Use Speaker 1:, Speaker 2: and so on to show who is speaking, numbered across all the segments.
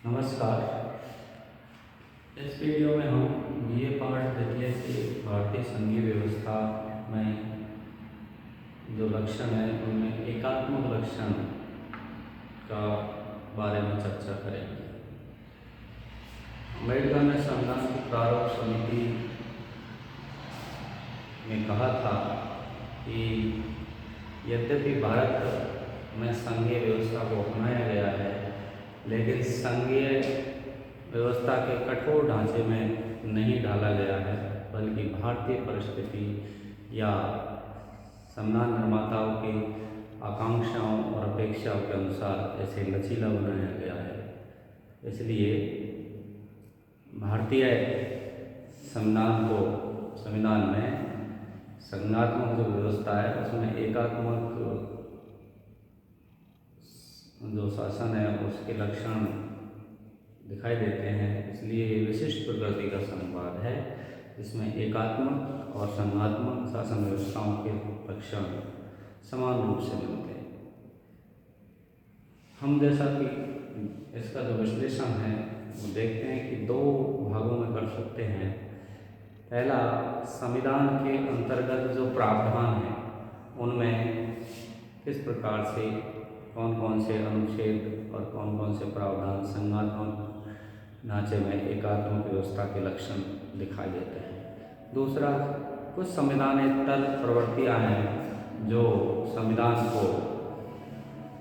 Speaker 1: नमस्कार। इस वीडियो में हम बीए पार्ट द्वितीय से भारतीय संघीय व्यवस्था में जो लक्षण है उनमें एकात्मक लक्षण का बारे में चर्चा करेंगे। अम्बेडकर ने संविधान की प्रारूप समिति में कहा था कि यद्यपि भारत में संघीय व्यवस्था को अपनाया गया है, लेकिन संघीय व्यवस्था के कठोर ढांचे में नहीं ढाला गया है, बल्कि भारतीय परिस्थिति या संविधान निर्माताओं की आकांक्षाओं और अपेक्षाओं के अनुसार ऐसे लचीला बनाया गया है। इसलिए भारतीय संविधान में संघात्मक जो व्यवस्था है उसमें एकात्मक जो शासन है उसके लक्षण दिखाई देते हैं। इसलिए ये विशिष्ट प्रकृति का संवाद है जिसमें एकात्मक और संघात्मक शासन व्यवस्थाओं के लक्षण समान रूप से मिलते हैं। हम जैसा कि इसका जो विश्लेषण है वो देखते हैं कि दो भागों में कर सकते हैं। पहला, संविधान के अंतर्गत जो प्रावधान है उनमें किस प्रकार से कौन कौन से अनुच्छेद और कौन कौन से प्रावधान संघात्मक ढांचे में एकात्मक व्यवस्था के लक्षण दिखाई देते हैं। दूसरा, कुछ संविधानेतर प्रवृत्तियां हैं जो संविधान को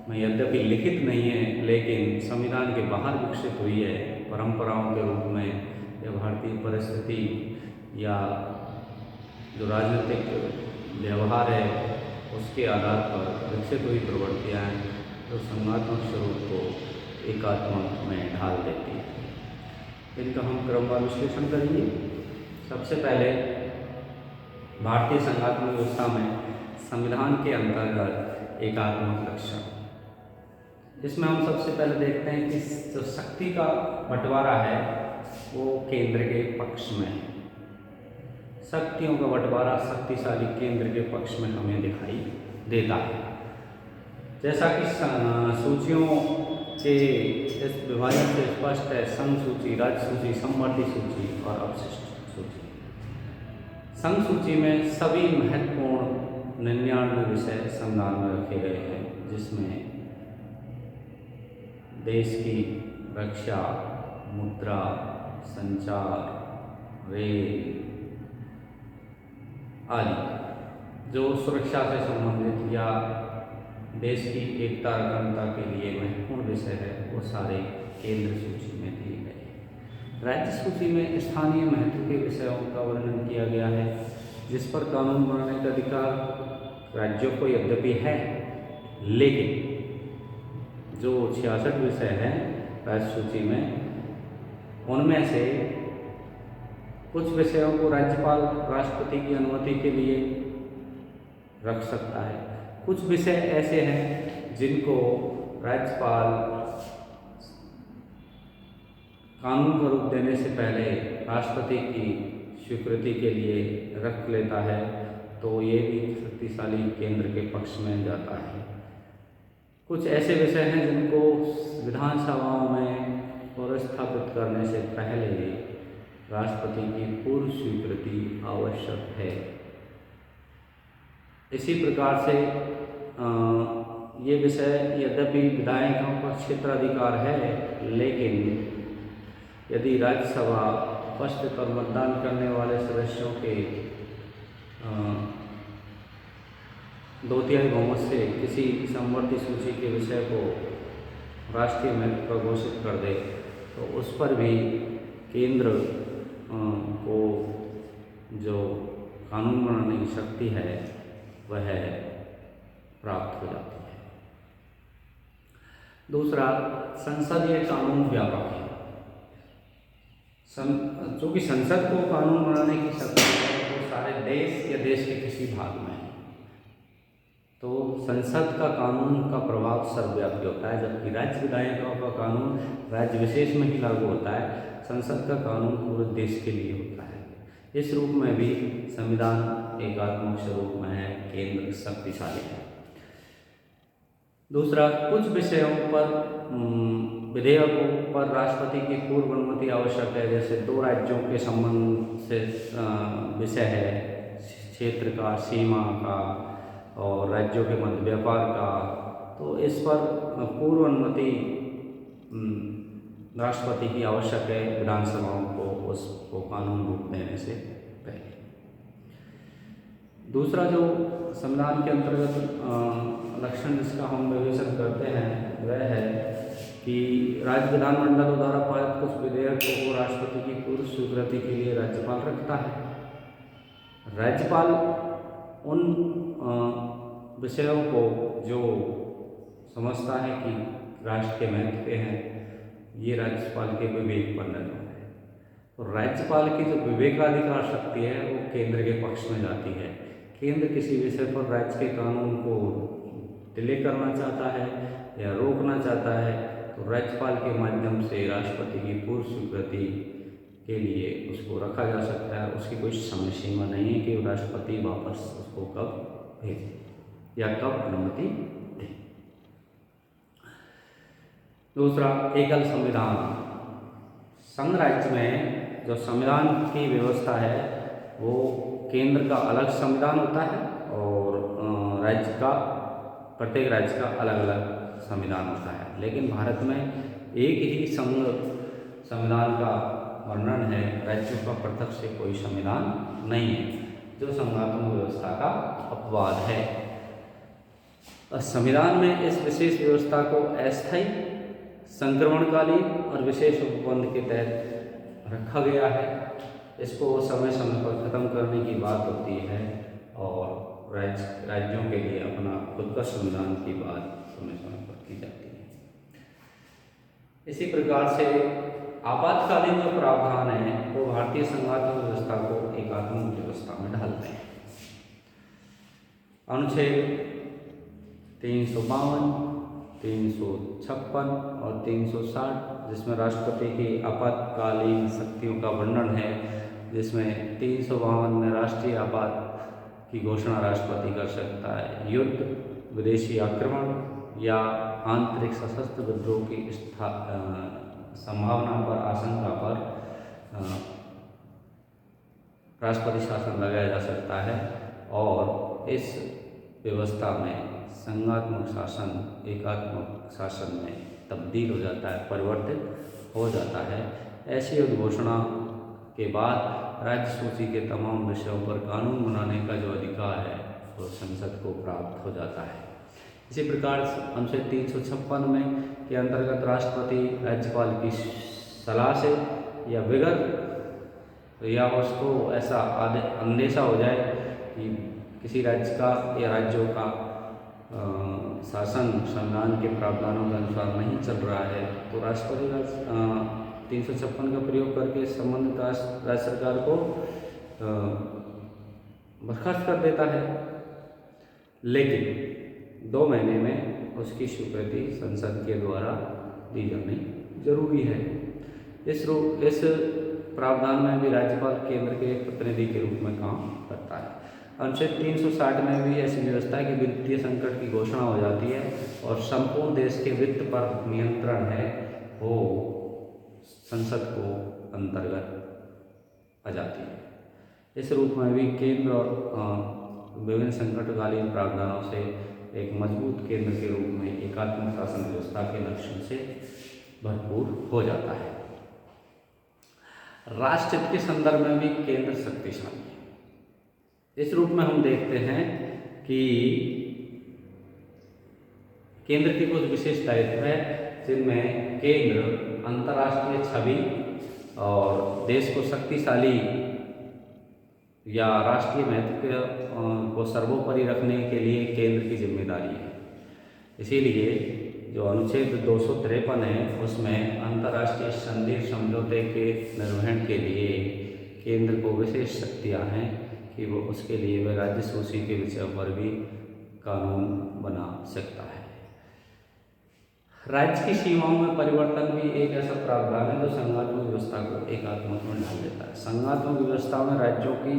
Speaker 1: में यद्यपि लिखित नहीं है लेकिन संविधान के बाहर विकसित हुई है, परंपराओं के रूप में या भारतीय परिस्थिति या जो राजनीतिक व्यवहार है उसके आधार पर विकसित हुई प्रवृत्तियाँ हैं जो संघात्मक स्वरूप को एकात्मक में ढाल देती है। इनका हम क्रमवार विश्लेषण करेंगे। सबसे पहले भारतीय संघात्मक व्यवस्था में संविधान के अंतर्गत एकात्मक लक्षण। इसमें हम सबसे पहले देखते हैं कि जो शक्ति का बंटवारा है वो केंद्र के पक्ष में है। शक्तियों का बंटवारा शक्तिशाली केंद्र के पक्ष में हमें दिखाई देता है। जैसा कि सूचियों के इस विभाजन से स्पष्ट है, संघ सूची, राज्य सूची, समवर्ती सूची और अवशिष्ट सूची। संघ सूची में सभी महत्वपूर्ण 99 विषय संविधान में रखे गए हैं, जिसमें देश की रक्षा, मुद्रा, संचार, रेल आदि जो सुरक्षा से संबंधित या देश की एकता अखंडता के लिए महत्वपूर्ण विषय है वो सारे केंद्र सूची में दिए गए। राज्य सूची में स्थानीय महत्व के विषयों का वर्णन किया गया है, जिस पर कानून बनाने का अधिकार राज्यों को यद्यपि है, लेकिन जो 66 विषय हैं राज्य सूची में उनमें से कुछ विषयों को राज्यपाल राष्ट्रपति की अनुमति के लिए रख सकता है। कुछ विषय ऐसे हैं जिनको राज्यपाल कानून का रूप देने से पहले राष्ट्रपति की स्वीकृति के लिए रख लेता है, तो ये भी शक्तिशाली केंद्र के पक्ष में जाता है। कुछ ऐसे विषय हैं जिनको विधानसभाओं में प्रस्थापित करने से पहले राष्ट्रपति की पूर्व स्वीकृति आवश्यक है। इसी प्रकार से ये विषय यद्यपि विधायकों का क्षेत्राधिकार है, लेकिन यदि राज्यसभा उपस्थित पर मतदान करने वाले सदस्यों के 2/3 बहुमत से किसी समवर्ती सूची के विषय को राष्ट्रीय महत्व का घोषित कर दे, तो उस पर भी केंद्र को जो कानून बनाने की शक्ति है वह प्राप्त हो जाती है। दूसरा, संसदीय कानून व्यापक है। चूँकि संसद को कानून बनाने की शक्ति है वो सारे देश या देश के किसी भाग में है, तो संसद का कानून का प्रभाव सर्वव्यापी होता है, जबकि राज्य विधायकों का कानून राज्य विशेष में ही लागू होता है। संसद का कानून पूरे देश के लिए होता है। इस रूप में भी संविधान एकात्मक स्वरूप में है, केंद्र शक्तिशाली है। दूसरा, कुछ विषयों पर विधेयकों पर राष्ट्रपति की पूर्व अनुमति आवश्यक है, जैसे दो राज्यों के संबंध से विषय है, क्षेत्र का, सीमा का और राज्यों के मध्य व्यापार का, तो इस पर पूर्व अनुमति राष्ट्रपति की आवश्यक है विधानसभाओं को उसको कानून रूप देने से पहले। दूसरा, जो संविधान के अंतर्गत लक्षण जिसका हम विवेचन करते हैं वह है कि राज्य विधानमंडलों द्वारा पारित कुछ विधेयकों को राष्ट्रपति की पूर्व स्वीकृति के लिए राज्यपाल रखता है। राज्यपाल उन विषयों को जो समझता है कि राष्ट्र के महत्व के हैं, ये राज्यपाल के विवेक पर निर्भर है। तो राज्यपाल की जो विवेकाधिकार शक्ति है वो केंद्र के पक्ष में जाती है। केंद्र किसी विषय पर राज्य के कानून को डिले करना चाहता है या रोकना चाहता है, तो राज्यपाल के माध्यम से राष्ट्रपति की पूर्व स्वीकृति के लिए उसको रखा जा सकता है। उसकी कोई समय सीमा नहीं है कि राष्ट्रपति वापस उसको कब भेजे या कब अनुमति दे। दूसरा, एकल संविधान। संघ राज्य में जो संविधान की व्यवस्था है वो केंद्र का अलग संविधान होता है और राज्य का, प्रत्येक राज्य का अलग अलग संविधान होता है। लेकिन भारत में एक ही संविधान का वर्णन है, राज्यों का पृथक से कोई संविधान नहीं है, जो संघात्मक व्यवस्था का अपवाद है। संविधान में इस विशेष व्यवस्था को अस्थायी, संक्रमणकालीन और विशेष उपबंध के तहत रखा गया है। इसको समय समय पर खत्म करने की बात होती है और राज्यों के लिए अपना खुद का संविधान की बात समय समय पर की जाती है। इसी प्रकार से आपातकालीन जो प्रावधान है वो भारतीय संघात्मक व्यवस्था को एकात्मक व्यवस्था में ढालते हैं। अनुच्छेद 352, 356 और 360, जिसमें राष्ट्रपति की आपातकालीन शक्तियों का वर्णन है, जिसमें 352 में राष्ट्रीय आपात की घोषणा राष्ट्रपति कर सकता है। युद्ध, विदेशी आक्रमण या आंतरिक सशस्त्र विद्रोह की संभावना पर, आशंका पर राष्ट्रपति शासन लगाया जा सकता है और इस व्यवस्था में संघात्मक शासन एकात्मक शासन में तब्दील हो जाता है, परिवर्तित हो जाता है। ऐसी उद्घोषणा के बाद राज्य सूची के तमाम विषयों पर कानून बनाने का जो अधिकार है वो संसद को प्राप्त हो जाता है। इसी प्रकार अनुच्छेद 356 में के अंतर्गत राष्ट्रपति राज्यपाल की सलाह से या बगैर या उसको ऐसा अंदेशा हो जाए कि किसी राज्य का या राज्यों का शासन संविधान के प्रावधानों के अनुसार नहीं चल रहा है, तो राष्ट्रपति 356 का प्रयोग करके संबंधित राज्य सरकार को बर्खास्त कर देता है। लेकिन 2 महीने में उसकी स्वीकृति संसद के द्वारा दी जानी जरूरी है। इस प्रावधान में भी राज्यपाल केंद्र के प्रतिनिधि के रूप में काम करता है। अनुच्छेद 360 में भी ऐसी व्यवस्था है कि वित्तीय संकट की घोषणा हो जाती है और संपूर्ण देश के वित्त पर नियंत्रण है वो संसद को अंतर्गत आ जाती है। इस रूप में भी केंद्र और विभिन्न संकटकालीन प्रावधानों से एक मजबूत केंद्र के रूप में एकात्मक शासन व्यवस्था के लक्षण से भरपूर हो जाता है। राष्ट्रहित के संदर्भ में भी केंद्र शक्तिशाली है। इस रूप में हम देखते हैं कि केंद्र की कुछ विशेष दायित्व है, जिनमें केंद्र अंतर्राष्ट्रीय छवि और देश को शक्तिशाली या राष्ट्रीय महत्व को सर्वोपरि रखने के लिए केंद्र की जिम्मेदारी है। इसीलिए जो अनुच्छेद 253 है उसमें अंतर्राष्ट्रीय संधि समझौते के निर्वहन के लिए केंद्र को विशेष शक्तियाँ हैं कि वो उसके लिए वह राज्य सूची के विषयों पर भी कानून बना सकता है। राज्य की सीमाओं में परिवर्तन भी एक ऐसा प्रावधान है जो संघात्मक व्यवस्था को एकात्मक में ढाल देता है। संघात्मक व्यवस्था में राज्यों की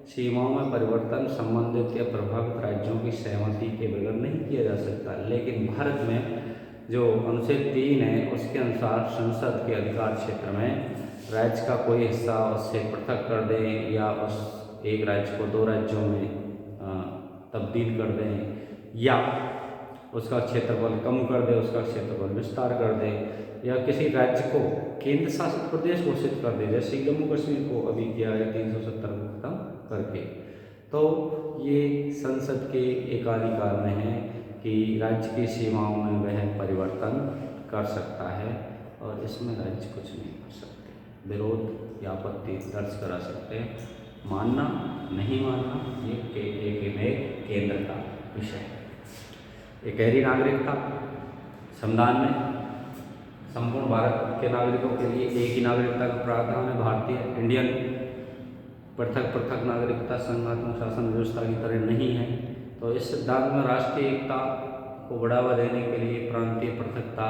Speaker 1: सीमाओं में परिवर्तन संबंधित या प्रभावित राज्यों की सहमति के बगैर नहीं किया जा सकता। लेकिन भारत में जो अनुच्छेद 3 है उसके अनुसार संसद के अधिकार क्षेत्र में राज्य का कोई हिस्सा उससे पृथक कर दें या उस एक राज्य को 2 राज्यों में तब्दील कर दें या उसका क्षेत्रफल कम कर दे, उसका क्षेत्रफल विस्तार कर दे या किसी राज्य को केंद्र शासित प्रदेश घोषित कर दे, जैसे जम्मू कश्मीर को अभी किया है 370 को खत्म करके। तो ये संसद के एकाधिकार में है कि राज्य की सीमाओं में वह परिवर्तन कर सकता है और इसमें राज्य कुछ नहीं कर सकते। विरोध या आपत्ति दर्ज करा सकते हैं, मानना नहीं मानना ये केंद्र का विषय है। एक गहरी नागरिकता संविधान में संपूर्ण भारत के नागरिकों के लिए एक ही नागरिकता का प्रावधान है। भारतीय इंडियन पृथक नागरिकता संघात्मक शासन व्यवस्था की तरह नहीं है। तो इस सिद्धांत में राष्ट्रीय एकता को बढ़ावा देने के लिए प्रांतीय पृथकता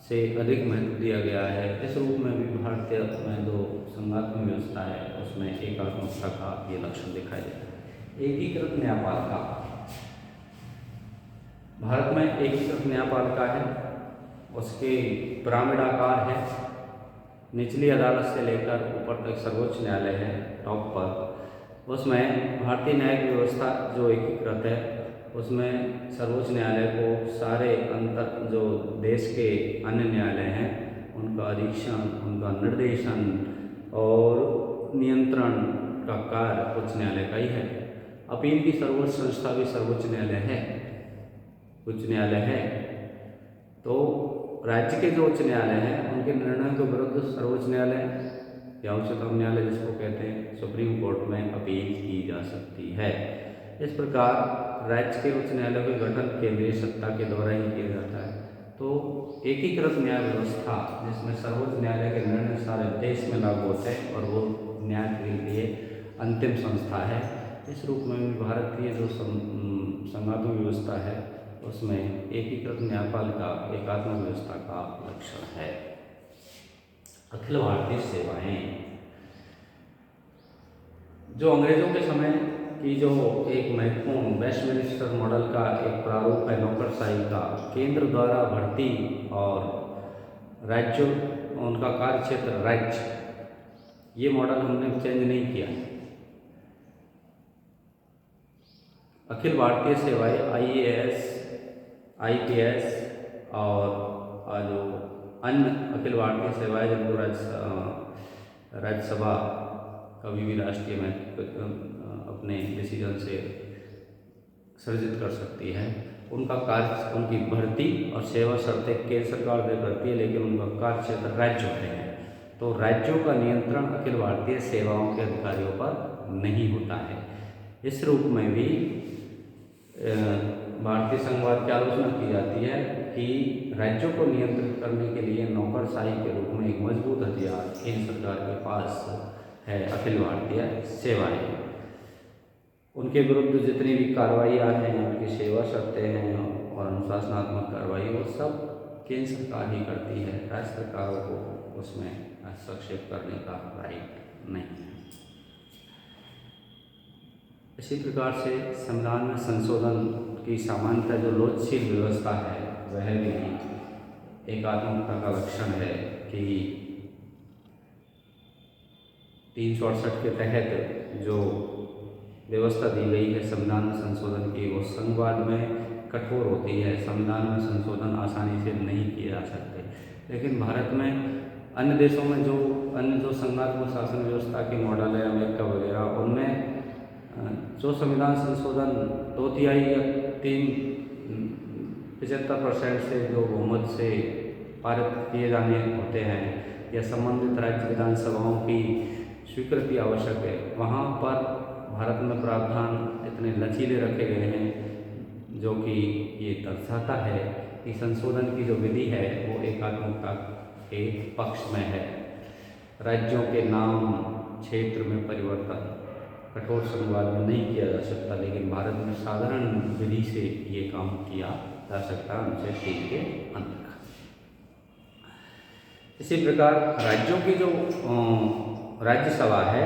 Speaker 1: से अधिक महत्व दिया गया है। इस रूप में भी भारतीय में जो संघात्मक व्यवस्था है उसमें एकात्मकता का ये लक्षण दिखाई देता है। एकीकृत न्यायपालिका, भारत में एकीकृत न्यायपालिका है, उसके पिरामिड आकार है, निचली अदालत से लेकर ऊपर तक सर्वोच्च न्यायालय है टॉप पर। उसमें भारतीय न्यायिक व्यवस्था जो एकीकृत है उसमें सर्वोच्च न्यायालय को सारे अंतर जो देश के अन्य न्यायालय हैं उनका अधीक्षण, उनका निर्देशन और नियंत्रण का कार्य उच्च न्यायालय का ही है। अपील की सर्वोच्च संस्था भी सर्वोच्च न्यायालय है, उच्च न्यायालय है। तो राज्य के जो उच्च न्यायालय हैं उनके निर्णयों के विरुद्ध सर्वोच्च न्यायालय या उच्चतम न्यायालय जिसको कहते हैं सुप्रीम कोर्ट में अपील की जा सकती है। इस प्रकार राज्य के उच्च न्यायालय का गठन केंद्रीय सत्ता के द्वारा ही किया जाता है। तो एकीकृत न्याय व्यवस्था जिसमें सर्वोच्च न्यायालय के निर्णय सारे देश में लागू होते हैं और वो न्याय के लिए अंतिम संस्था है। इस रूप में भी भारतीय जो संघात्मक व्यवस्था है उसमें एकीकृत न्यायपालिका एकात्मक व्यवस्था का लक्षण है। अखिल भारतीय सेवाएं, जो अंग्रेजों के समय की जो एक महत्वपूर्ण वेस्टमिनिस्टर मॉडल का एक प्रारूप है नौकरशाही का, केंद्र द्वारा भर्ती और राज्यों उनका कार्य क्षेत्र राज्य, ये मॉडल हमने चेंज नहीं किया। अखिल भारतीय सेवाएं IAS, IPS और जो अन्य अखिल भारतीय सेवाएं जिनको राज्यसभा कभी भी राष्ट्रीय में अपने डिसीजन से सर्जित कर सकती है, उनका कार्य, उनकी भर्ती और सेवा शर्तें केंद्र सरकार तय करती है, लेकिन उनका कार्य क्षेत्र राज्य होते हैं। तो राज्यों का नियंत्रण अखिल भारतीय सेवाओं के अधिकारियों पर नहीं होता है। इस रूप में भी भारतीय संघवाद की आलोचना की जाती है कि राज्यों को नियंत्रित करने के लिए नौकरशाही के रूप में एक मजबूत हथियार केंद्र सरकार के पास है अखिल भारतीय सेवाएं। उनके विरुद्ध जितनी भी कार्रवाइयाँ हैं, उनकी सेवा शर्तें हैं और अनुशासनात्मक कार्रवाई, वो सब केंद्र सरकार ही करती है। राज्य सरकारों को उसमें हस्तक्षेप करने का राइट नहीं है। इसी प्रकार से संविधान में संशोधन की सामान्यतः जो लोचशील व्यवस्था है वह भी एकात्मकता का लक्षण है कि 368 के तहत जो व्यवस्था दी गई है संविधान में संशोधन की, वो संघवाद में कठोर होती है। संविधान में संशोधन आसानी से नहीं किए जा सकते। लेकिन भारत में अन्य देशों में अन्य जो संघात्मक शासन व्यवस्था के मॉडल है, अमेरिका वगैरह, उनमें जो संविधान संशोधन 2/3 या 75% से जो बहुमत से पारित किए जाने होते हैं या संबंधित राज्य विधानसभाओं की स्वीकृति आवश्यक है, वहाँ पर भारत में प्रावधान इतने लचीले रखे गए हैं जो कि ये दर्शाता है कि संशोधन की जो विधि है वो एकात्मकता के पक्ष में है। राज्यों के नाम, क्षेत्र में परिवर्तन कठोर संघवाद में नहीं किया जा सकता, लेकिन भारत में साधारण विधि से ये काम किया जा सकता है अनुच्छेद 3 के अंतर्गत। इसी प्रकार राज्यों की जो राज्यसभा है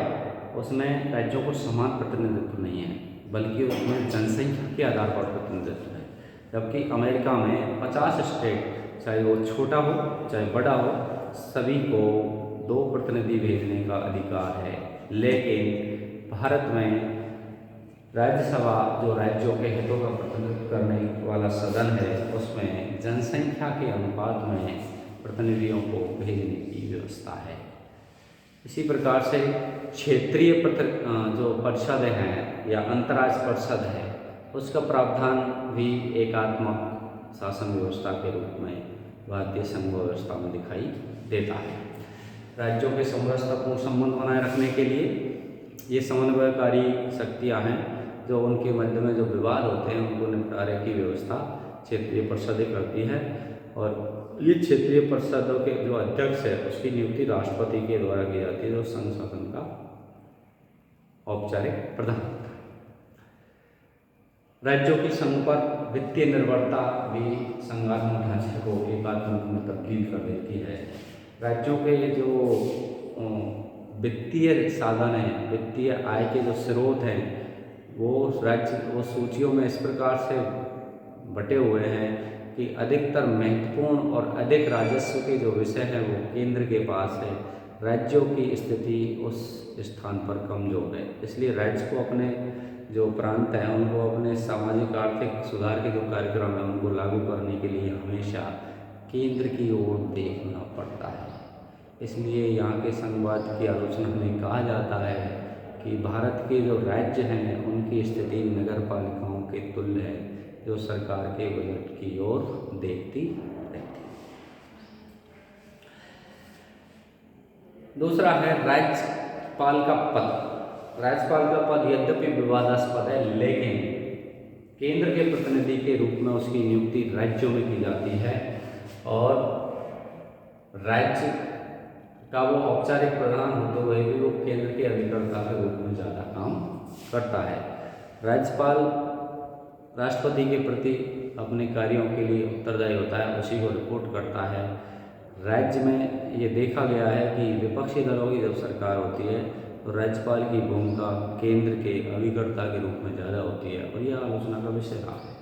Speaker 1: उसमें राज्यों को समान प्रतिनिधित्व नहीं है, बल्कि उसमें जनसंख्या के आधार पर प्रतिनिधित्व है। जबकि अमेरिका में 50 स्टेट, चाहे वो छोटा हो चाहे बड़ा हो, सभी को 2 प्रतिनिधि भेजने का अधिकार है। लेकिन भारत में राज्यसभा, जो राज्यों के हितों का प्रतिनिधित्व करने वाला सदन है, उसमें जनसंख्या के अनुपात में प्रतिनिधियों को भेजने की व्यवस्था है। इसी प्रकार से क्षेत्रीय जो परिषद हैं या अंतर्राष्ट्रीय परिषद है, उसका प्रावधान भी एकात्मक शासन व्यवस्था के रूप में भारतीय संघ व्यवस्था में दिखाई देता है। राज्यों के समरसतापूर्ण संबंध बनाए रखने के लिए ये समन्वयकारी शक्तियाँ हैं, जो उनके मध्य में जो विवाद होते हैं उनको निपटारे की व्यवस्था क्षेत्रीय परिषदें करती है। और ये क्षेत्रीय परिषदों के जो अध्यक्ष है, उसकी नियुक्ति राष्ट्रपति के द्वारा की जाती है, जो संघ शासन का औपचारिक प्रधान होता है। राज्यों की संघ पर वित्तीय निर्भरता भी संघात्मक ढांचे को एकात्मक में तब्दील कर देती है। राज्यों के जो वित्तीय साधन हैं, वित्तीय आय के जो स्रोत हैं, वो सूचियों में इस प्रकार से बटे हुए हैं कि अधिकतर महत्वपूर्ण और अधिक राजस्व के जो विषय हैं वो केंद्र के पास है। राज्यों की स्थिति उस स्थान पर कमजोर है। इसलिए राज्य को अपने जो प्रांत हैं उनको अपने सामाजिक आर्थिक सुधार के जो कार्यक्रम हैं उनको लागू करने के लिए हमेशा केंद्र की ओर देखना पड़ता है। इसलिए यहाँ के संघवाद की आलोचना में कहा जाता है कि भारत के जो राज्य हैं उनकी स्थिति नगर पालिकाओं के तुल्य है, जो सरकार के बजट की ओर देखती रहती है। दूसरा है राज्यपाल का पद। राज्यपाल का पद यद्यपि विवादास्पद है, लेकिन केंद्र के प्रतिनिधि के रूप में उसकी नियुक्ति राज्यों में की जाती है और राज्य का वो औपचारिक प्रधान होते हुए भी वो केंद्र के अभिकर्ता के रूप में ज़्यादा काम करता है। राज्यपाल राष्ट्रपति के प्रति अपने कार्यों के लिए उत्तरदायी होता है, उसी को रिपोर्ट करता है। राज्य में ये देखा गया है कि विपक्षी दलों की जब सरकार होती है तो राज्यपाल की भूमिका केंद्र के अभिकर्ता के रूप में ज़्यादा होती है और यह आलोचना का विषय रहा है।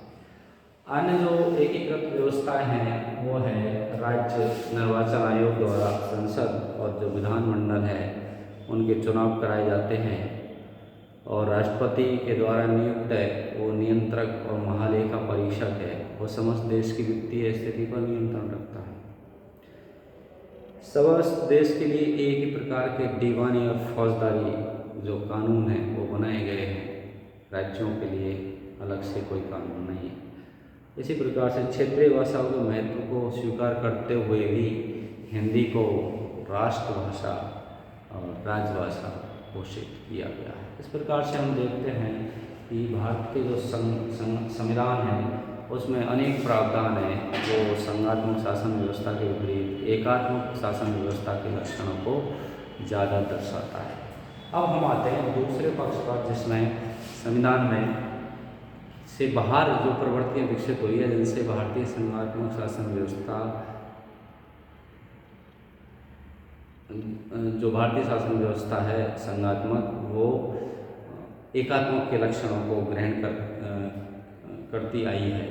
Speaker 1: अन्य जो एकीकृत व्यवस्थाएं हैं वो है राज्य निर्वाचन आयोग द्वारा संसद और जो विधानमंडल है उनके चुनाव कराए जाते हैं और राष्ट्रपति के द्वारा नियुक्त है वो नियंत्रक और महालेखा परीक्षक है, वो समस्त देश की वित्तीय स्थिति पर नियंत्रण रखता है। समस्त देश के लिए एक ही प्रकार के दीवानी और फौजदारी जो कानून हैं वो बनाए गए हैं, राज्यों के लिए अलग से कोई कानून नहीं है। इसी प्रकार से क्षेत्रीय भाषाओं के महत्व को स्वीकार करते हुए भी हिंदी को राष्ट्रभाषा और राजभाषा घोषित किया गया है। इस प्रकार से हम देखते हैं कि भारत के जो संविधान है उसमें अनेक प्रावधान हैं जो संघात्मक शासन व्यवस्था के विपरीत एकात्मक शासन व्यवस्था के लक्षणों को ज़्यादा दर्शाता है। अब हम आते हैं दूसरे पक्ष पर, जिसमें संविधान में से बाहर जो प्रवृत्तियाँ विकसित हुई है, जिनसे भारतीय संघात्मक शासन व्यवस्था जो भारतीय शासन व्यवस्था है संघात्मक, वो एकात्मक के लक्षणों को ग्रहण करती आई है।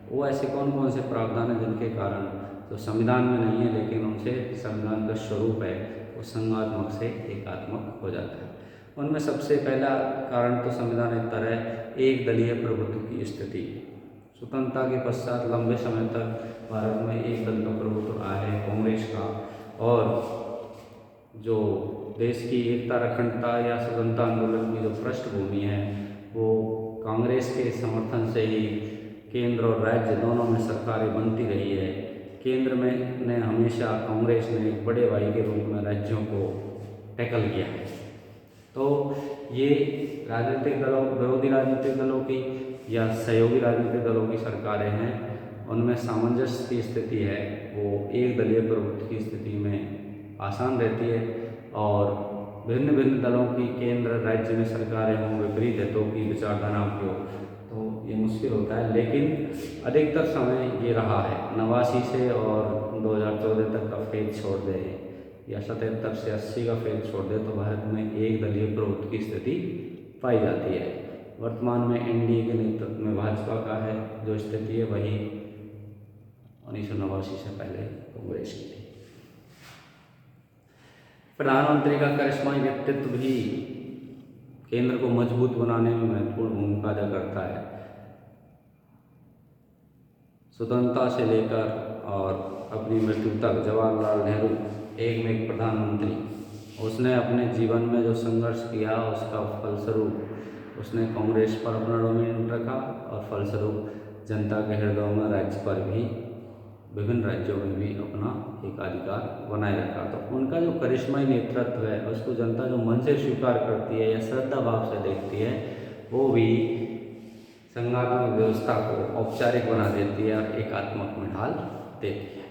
Speaker 1: वो ऐसे कौन कौन से प्रावधान हैं जिनके कारण जो संविधान में नहीं है लेकिन उनसे संविधान का स्वरूप है वो संघात्मक से एकात्मक हो जाता है। उनमें सबसे पहला कारण तो संविधान एक तरह एक दलीय प्रभुत्व की स्थिति। स्वतंत्रता के पश्चात लंबे समय तक भारत में एक दल का प्रभुत्व आया है, कांग्रेस का, और जो देश की एकता अखंडता या स्वतंत्रता आंदोलन की जो पृष्ठभूमि है वो कांग्रेस के समर्थन से ही केंद्र और राज्य दोनों में सरकारें बनती रही है। केंद्र में ने हमेशा कांग्रेस ने एक बड़े भाई के रूप में राज्यों को टैकल किया है। तो ये राजनीतिक दलों, विरोधी राजनीतिक दलों की या सहयोगी राजनीतिक दलों की सरकारें हैं, उनमें सामंजस्य की स्थिति है वो एक दलीय प्रभुत्व की स्थिति में आसान रहती है और भिन्न भिन्न दलों की केंद्र राज्य में सरकारें हों, विपरीत हितों की विचारधाराओं की हो, तो ये मुश्किल होता है। लेकिन अधिकतर समय ये रहा है 89 से और 2014 तक का फेज छोड़ दें या 77 से 80 का फेज छोड़ दे तो भारत में एक दलीय प्रभुत्व की स्थिति पाई जाती है। वर्तमान में एनडीए के नेतृत्व में भाजपा का है जो स्थिति है वही 1989 से पहले कांग्रेस की थी। प्रधानमंत्री का करिश्माई व्यक्तित्व भी केंद्र को मजबूत बनाने में महत्वपूर्ण भूमिका अदा करता है। स्वतंत्रता से लेकर और अपनी मृत्यु तक जवाहरलाल नेहरू एक में एक प्रधानमंत्री, उसने अपने जीवन में जो संघर्ष किया उसका फलस्वरूप उसने कांग्रेस पर अपना डोमिनेट रखा और फलस्वरूप जनता के हृदयों में राज्य पर भी विभिन्न राज्यों में भी अपना एकाधिकार बनाए रखा। तो उनका जो करिश्माई नेतृत्व है उसको जनता जो मन से स्वीकार करती है या श्रद्धा भाव से देखती है वो भी संघात्मक व्यवस्था को औपचारिक बना देती है और एकात्मक में ढाल देती है।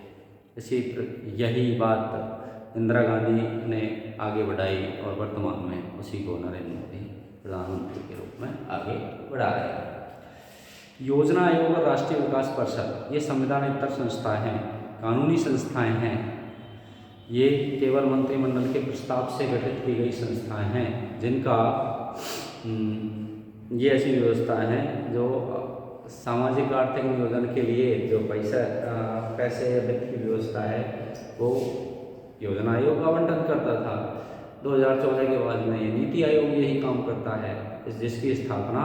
Speaker 1: यही बात इंदिरा गांधी ने आगे बढ़ाई और वर्तमान में उसी को नरेंद्र मोदी प्रधानमंत्री के रूप में आगे बढ़ा रहे हैं। योजना आयोग और राष्ट्रीय विकास परिषद ये संविधानेतर संस्थाएं हैं, कानूनी संस्थाएं हैं। ये केवल मंत्रिमंडल के प्रस्ताव से गठित की गई संस्थाएं हैं जिनका ये ऐसी व्यवस्थाएं हैं जो सामाजिक आर्थिक नियोजन के लिए जो पैसे या वित्त की व्यवस्था है वो योजना आयोग आवंटन करता था। 2014 के बाद में ये नीति आयोग यही काम करता है जिसकी स्थापना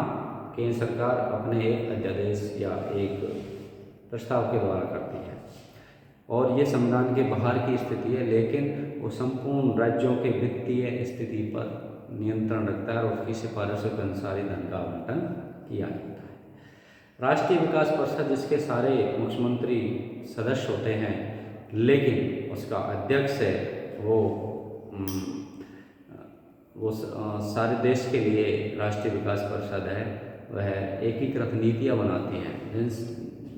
Speaker 1: केंद्र सरकार अपने एक अध्यादेश या एक प्रस्ताव के द्वारा करती है और ये संविधान के बाहर की स्थिति है, लेकिन वो संपूर्ण राज्यों के वित्तीय स्थिति पर नियंत्रण रखता है और उसकी सिफारिशों के अनुसार ही धन का आवंटन किया जाता है। राष्ट्रीय विकास परिषद जिसके सारे मुख्यमंत्री सदस्य होते हैं, लेकिन उसका अध्यक्ष है वो सारे देश के लिए राष्ट्रीय विकास परिषद है, वह एकीकृत नीतियाँ बनाती हैं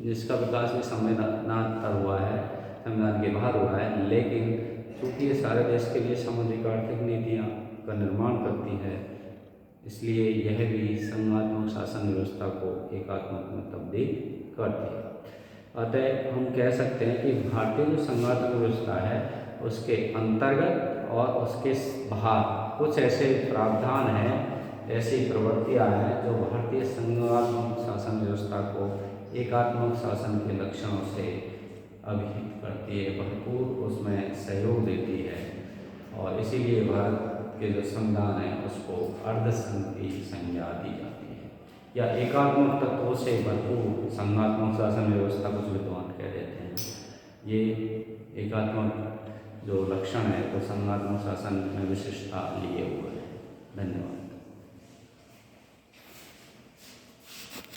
Speaker 1: जिसका विकास भी संविधानात्तर हुआ है, संविधान के बाहर हुआ है, लेकिन चूँकि ये सारे देश के लिए सामाजिक आर्थिक नीतियाँ का निर्माण करती है इसलिए यह भी संघात्मक शासन व्यवस्था को एकात्मक में तब्दील करती है। अतः हम कह सकते हैं कि भारतीय जो संघात्मक व्यवस्था है उसके अंतर्गत और उसके बाहर कुछ ऐसे प्रावधान हैं, ऐसी प्रवृत्तियाँ हैं जो भारतीय संघात्मक शासन व्यवस्था को एकात्मक शासन के लक्षणों से अभिहित करती है, भरपूर उसमें सहयोग देती है और इसीलिए भारत के जो संविधान है उसको अर्धसंघीय संज्ञा दी जाती है या एकात्मक तत्वों से भरपूर संघात्मक शासन व्यवस्था कुछ विद्वान कह देते हैं। ये एकात्मक जो लक्षण है वो संघात्मक शासन में विशिष्टता लिए हुए है। धन्यवाद।